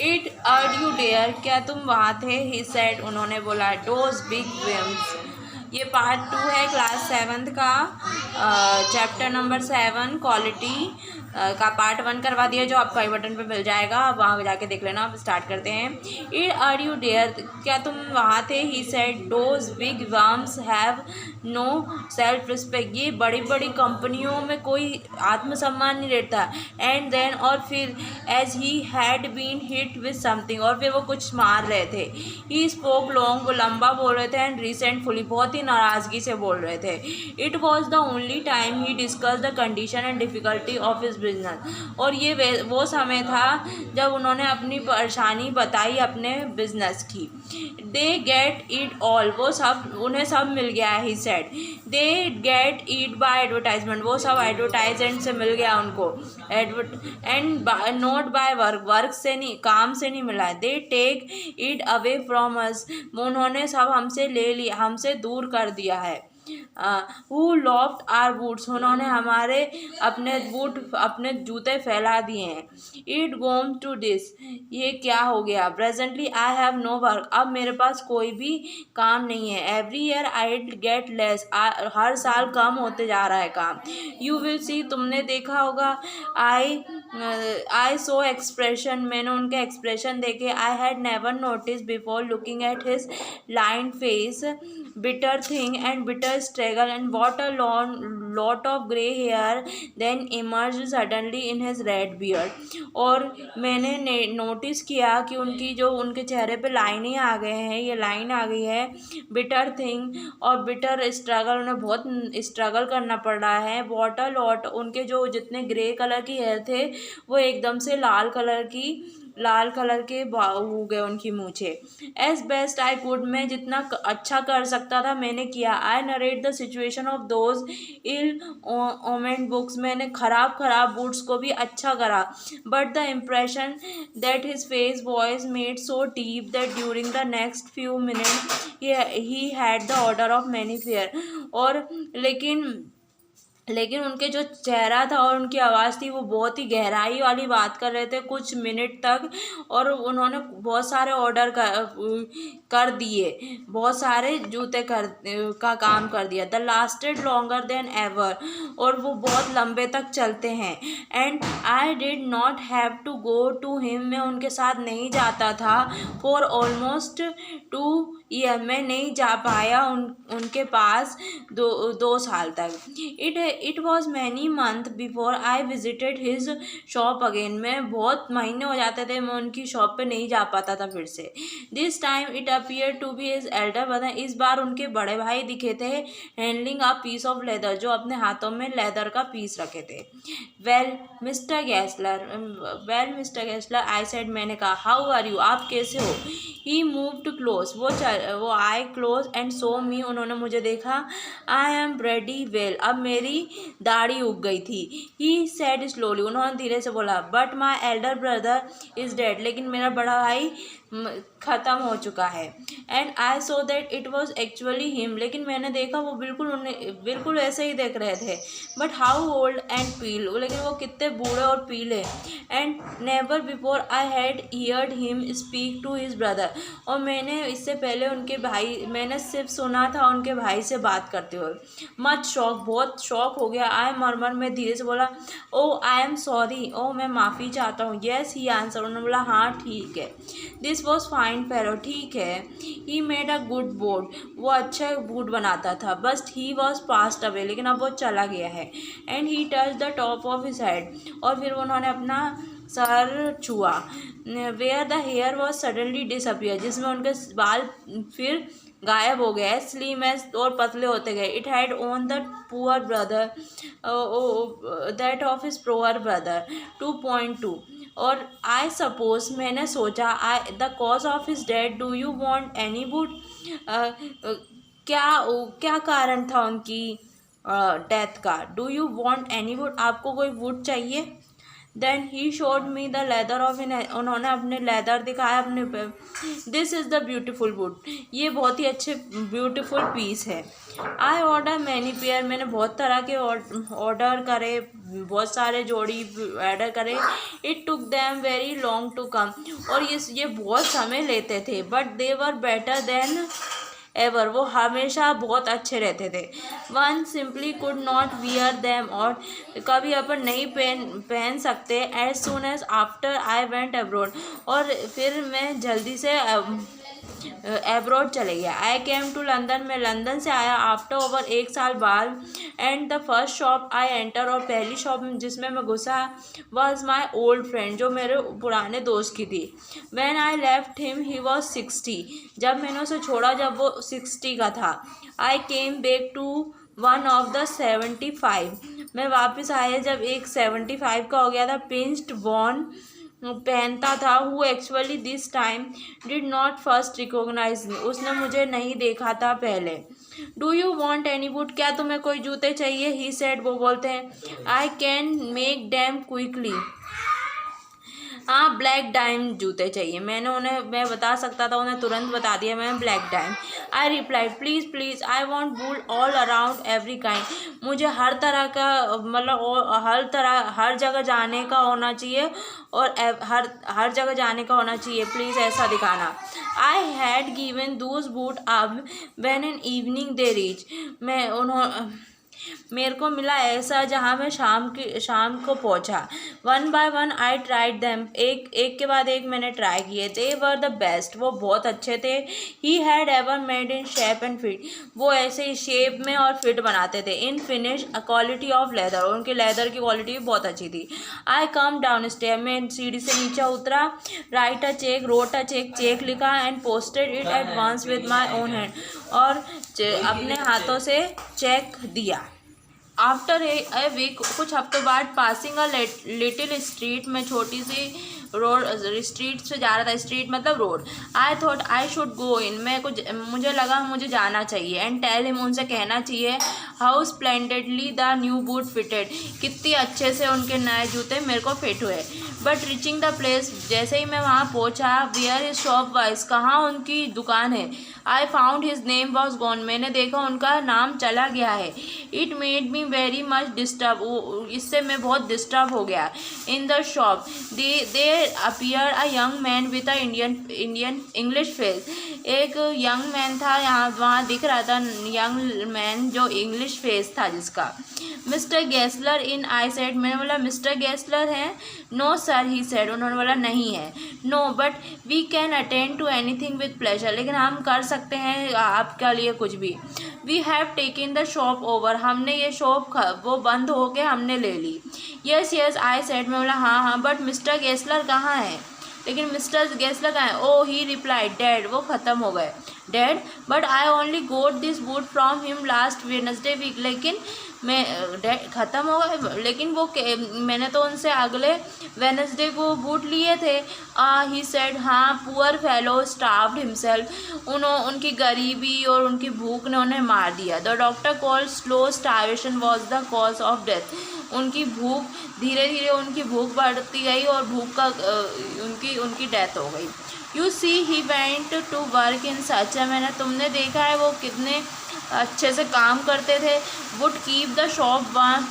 It earned you dare, क्या तुम वहाँ थे? ही सेड, उन्होंने बोला, डोज बिग विम्स। ये पार्ट 2 है क्लास 7 का, चैप्टर नंबर 7 क्वालिटी का पार्ट 1 करवा दिया, जो आपको आई बटन पे मिल जाएगा, आप वहाँ जाके देख लेना। अब स्टार्ट करते हैं। इट आर यू डेयर, क्या तुम वहाँ थे? He said, those big worms have no self respect, ये बड़ी बड़ी कंपनियों में कोई आत्मसम्मान नहीं रहता। एंड देन, और फिर, as he had been hit with something, और फिर वो कुछ मार रहे थे। ही स्पोक लॉन्ग, वो लंबा बोल रहे थे, एंड रिसेंटफुली, बहुत ही नाराज़गी से बोल रहे थे। It was the only time he discuss the condition and difficulty of his business, और ये वो समय था जब उन्होंने अपनी परेशानी बताई अपने बिजनेस की। दे गेट इट ऑल, वो सब, उन्हें सब मिल गया है। He said, they get it by advertisement, वो सब एडवर्टाइजमेंट से मिल गया उनको, and not by work, work से नहीं, काम से नहीं मिला। They take it away from us, उन्होंने सब हमसे ले लिया, हमसे दूर कर दिया है। हु लॉफ्ट आर बूट्स, उन्होंने हमारे अपने बूट, अपने जूते फैला दिए हैं। इट गोम टू दिस, ये क्या हो गया? Presently I have no work, अब मेरे पास कोई भी काम नहीं है। Every year I get less, हर साल कम होते जा रहा है काम। यू विल सी, तुमने देखा होगा। आई सो एक्सप्रेशन, मैंने उनके एक्सप्रेशन देखे। I had never notice before looking at his line face, bitter thing and bitter struggle, and what a lot of grey hair then emerged suddenly in his red beard, और मैंने notice किया कि उनकी जो, उनके चेहरे पे लाइनें आ गए हैं, ये लाइन आ गई है, बिटर थिंग और बिटर स्ट्रगल, उन्हें बहुत स्ट्रगल करना पड़ रहा है। वॉट अ लॉट, उनके जो जितने ग्रे कलर की हेयर थे वो एकदम से लाल कलर के हो गए उनकी मूछे। एज बेस्ट आई कुड, मैं जितना अच्छा कर सकता था मैंने किया। I narrate the situation of those ill omened books, मैंने खराब बूट्स को भी अच्छा करा। But the impression that his face voice made so deep that during the next few minute he had the order of many fair, और लेकिन उनके जो चेहरा था और उनकी आवाज़ थी वो बहुत ही गहराई वाली बात कर रहे थे कुछ मिनट तक, और उन्होंने बहुत सारे ऑर्डर कर दिए, बहुत सारे जूते का काम कर दिया। The lasted longer than ever, और वो बहुत लंबे तक चलते हैं। And I did not have to go to him, मैं उनके साथ नहीं जाता था। फॉर ऑलमोस्ट 2 ईयर, मैं नहीं जा पाया उनके पास 2 साल तक। It was many month before I visited his shop again, मैं बहुत महीने हो जाते थे मैं उनकी शॉप पे नहीं जा पाता था फिर से। This time it appear to be his elder brother, इस बार उनके बड़े भाई दिखे थे, handling a piece of leather, जो अपने हाथों में लेदर का पीस रखे थे। Well Mister Gessler, I said, मैंने कहा, हाउ आर यू, आप कैसे हो? ही मूव्ड क्लोज, वो आए क्लोज एंड सो मी, उन्होंने मुझे देखा। आई एम प्रेटी वेल, अब मेरी दाढ़ी उग गई थी। ही सेड स्लोली, उन्होंने धीरे से बोला, but my elder brother is dead, लेकिन मेरा बड़ा भाई ख़त्म हो चुका है। And I so that it was actually him, लेकिन मैंने देखा वो बिल्कुल ऐसे ही देख रहे थे। But how old and pale, लेकिन वो कितने बूढ़े और पीले। And never before I had heard him speak to his brother, और मैंने इससे पहले मैंने सिर्फ सुना था उनके भाई से बात करते हुए। मच शॉक, बहुत शॉक हो गया। आई मरमर, में धीरे से बोला, ओ आई एम सॉरी, ओ मैं माफ़ी चाहता हूँ। येस ही आंसर, उन्होंने बोला, हाँ ठीक है। दिस वॉज फाइन फेलो, ठीक है। He made a good board, वो अच्छा बूट बनाता था, बस ही वॉज पास्ट अवे, लेकिन अब वो चला गया है। And he touch the top of his head, और फिर उन्होंने अपना सर छुआ। Where the hair was suddenly disappear, जिसमें उनके बाल फिर गायब हो गए, स्लिम एज, और पतले होते गए। It had on the poor brother that of his poor brother 2.2, और आई सपोज, मैंने सोचा, the cause of his death, do you want any wood, क्या कारण था उनकी डेथ का? Do you want any wood, आपको कोई वुड चाहिए? Then he showed me the leather of in, उन्होंने अपने लेदर दिखाया अपने पे। This is the beautiful wood, ये बहुत ही अच्छे ब्यूटीफुल पीस है। आई ऑर्डर मैनी पेयर, मैंने बहुत तरह के ऑर्डर करे, बहुत सारे जोड़ी ऑर्डर करे। It took them very long to come, और ये बहुत समय लेते थे। But they were better than ever, वो हमेशा बहुत अच्छे रहते थे। One simply could not wear them, और कभी अपन नहीं पहन सकते। As soon as after I went abroad, और फिर मैं जल्दी से एब्रॉड चले गया। आई केम टू लंदन, मैं लंदन से आया आफ्टर ओवर 1 साल बाद। And the first shop I enter, और पहली शॉप जिसमें मैं घुसा वॉज माई ओल्ड फ्रेंड, जो मेरे पुराने दोस्त की थी। When I left him he was 60, जब मैंने उसे छोड़ा जब वो 60 का था। I came back to one of the 75, मैं वापस आया जब एक 75 का हो गया था। पिंच्ड बॉर्न पहनता था, who actually this time did not first recognize me, उसने मुझे नहीं देखा था पहले। Do you want any boot, क्या तुम्हें कोई जूते चाहिए? ही सेड, वो बोलते हैं। I can make dam quickly, हाँ ब्लैक डायम जूते चाहिए। मैं बता सकता था, उन्हें तुरंत बता दिया मैं ब्लैक डायम। I replied please please I want boot all around every kind, मुझे हर तरह का मतलब हर जगह जाने का होना चाहिए, और हर जगह जाने का होना चाहिए, प्लीज़ ऐसा दिखाना। I had given Dooj boot up when in evening they reach, मेरे को मिला ऐसा जहाँ मैं शाम को पहुँचा। One by one I tried them, एक के बाद एक मैंने ट्राई किए। दे वर द बेस्ट, वो बहुत अच्छे थे। He had ever made in shape and fit, वो ऐसे ही शेप में और फिट बनाते थे। इन फिनिश क्वालिटी ऑफ लेदर, उनकी लेदर की क्वालिटी भी बहुत अच्छी थी। आई कम डाउन स्टेयर, मैं सीढ़ी से नीचे उतरा। Write a cheque, wrote a cheque लिखा, and posted it at once with my own hand, और अपने हाथों से चेक दिया। आफ्टर ए वीक, कुछ हफ्तों बाद, पासिंग अ लिटिल स्ट्रीट, में छोटी सी रोड स्ट्रीट से जा रहा था, स्ट्रीट मतलब road. I thought I should go in, मुझे लगा मुझे जाना चाहिए। एंड टेल हिम, उनसे कहना चाहिए, how splendidly the new boot fitted, कितनी अच्छे से उनके नए जूते मेरे को फिट हुए। बट रीचिंग द प्लेस, जैसे ही मैं वहाँ पहुँचा, वेयर इज शॉप वाइज, कहाँ उनकी दुकान है। I found his name was gone, मैंने देखा उनका नाम चला गया है। It made me very much disturb, इससे मैं बहुत डिस्टर्ब हो गया। In the shop they appear a young man with a Indian English face, एक यंग मैन था यहाँ वहाँ दिख रहा था, यंग मैन जो इंग्लिश फेस था जिसका। Mister Gessler in, I said, मैंने बोला मिस्टर गेस्लर है? नो सर, ही सेड, उन्होंने बोला नहीं है। No but we can attend to anything with pleasure, लेकिन हम कर सकते हैं आपके लिए कुछ भी। We have taken the shop over, हमने ये शॉप वो बंद हो के हमने ले ली। यस यस आई सेड, मैं बोला हाँ हाँ, बट मिस्टर गेस्लर कहाँ है? लेकिन मिस्टर गेस्लर कहाँ है? ओ ही रिप्लाइड, डैड, वो ख़त्म हो गए। Dead, but I only got this boot from him last Wednesday week, लेकिन मैं ख़त्म हो गए, लेकिन वो मैंने तो उनसे अगले वेडनेसडे को बूट लिए थे। ही सेड, हाँ पुअर फेलो स्टार्व्ड हिमसेल्फ, उनकी गरीबी और उनकी भूख ने उन्हें मार दिया। The doctor called slow starvation was the cause of death, उनकी भूख धीरे धीरे उनकी भूख बढ़ती गई और भूख का उनकी डेथ हो गई। You see he went to work in such, मैंने तुमने देखा है वो कितने अच्छे से काम करते थे। Would keep the shop one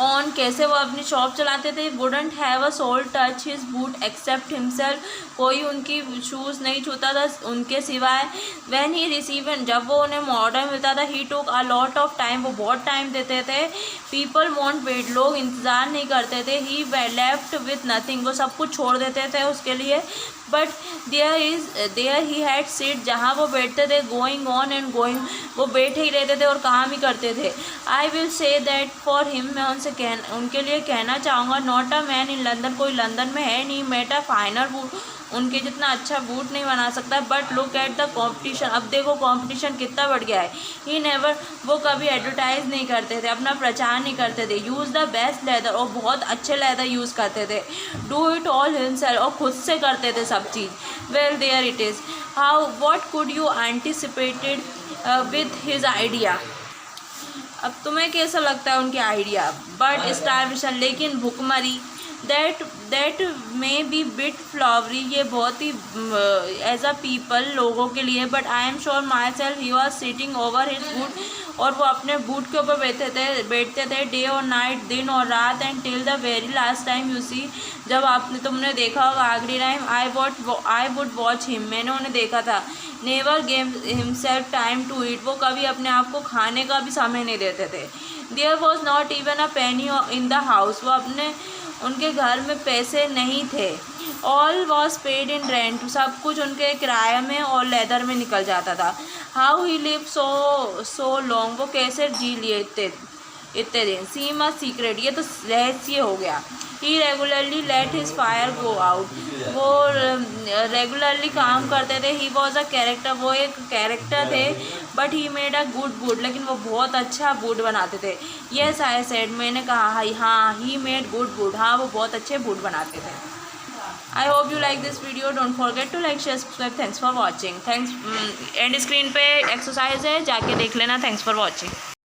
on, कैसे वो अपनी शॉप चलाते थे। Wouldn't have a soul touch his boot except himself, कोई उनकी शूज़ नहीं छूता था उनके सिवाय। व्हेन ही रिसीव, जब वो उन्हें ऑर्डर मिलता था, ही टुक अ लॉट ऑफ टाइम, वो बहुत टाइम देते थे। पीपल वॉन्ट वेट, लोग इंतज़ार नहीं करते थे। ही लेफ्ट विथ नथिंग, वो सब कुछ छोड़ देते थे उसके लिए। But there he had seat, जहाँ वो बैठते थे, गोइंग ऑन एंड गोइंग, वो बैठे ही रहते थे और काम ही करते थे। I will say that for him, मैं उनके लिए कहना चाहूँगा, not a man in London, कोई लंदन में है नहीं, मेट अ फाइनर बूट, उनके जितना अच्छा बूट नहीं बना सकता। But look at the competition, अब देखो कॉम्पिटिशन कितना बढ़ गया है। ही नेवर, वो कभी एडवर्टाइज नहीं करते थे, अपना प्रचार नहीं करते थे। यूज़ द बेस्ट लेदर, और बहुत अच्छे लेदर यूज़ करते थे। डू इट ऑल हिमसेल्फ, और खुद से करते थे सब चीज़। Well there it is, how what could you anticipated with his idea, अब तुम्हें कैसा लगता है उनके आइडिया? बट स्टारवेशन, लेकिन भुखमरी, that may be bit flowery, ये बहुत ही एज अ पीपल लोगों के लिए, but I am sure my self he was sitting over his boot, और वो अपने बूट के ऊपर बैठते थे डे और नाइट, दिन और रात, and till the very last time you see, जब तुमने देखा होगा आखिरी time, I would watch him, मैंने उन्हें देखा था, never gave himself time to eat, वो कभी अपने आप को खाने का भी समय नहीं देते थे, there was not even a penny in the house, वो उनके घर में पैसे नहीं थे, all was paid in rent, सब कुछ उनके किराए में और लेदर में निकल जाता था, how he live so long, वो कैसे जी लिए इतने दिन, सी मच सीक्रेट, ये तो रहस्य हो गया, he regularly let his fire go out, वो रेगुलरली काम करते थे, ही वॉज अ कैरेक्टर, वो एक कैरेक्टर थे, but he made a good would, लेकिन वो बहुत अच्छा वुड बनाते थे, येस आई सेड, मैंने कहा हाँ, ही मेड गुड वुड, हाँ वो बहुत अच्छे वुड बनाते थे। I hope you like this video, don't forget to like share subscribe, thanks for watching, thanks, and screen पे एक्सरसाइज है, जाके देख लेना, थैंक्स फॉर वॉचिंग।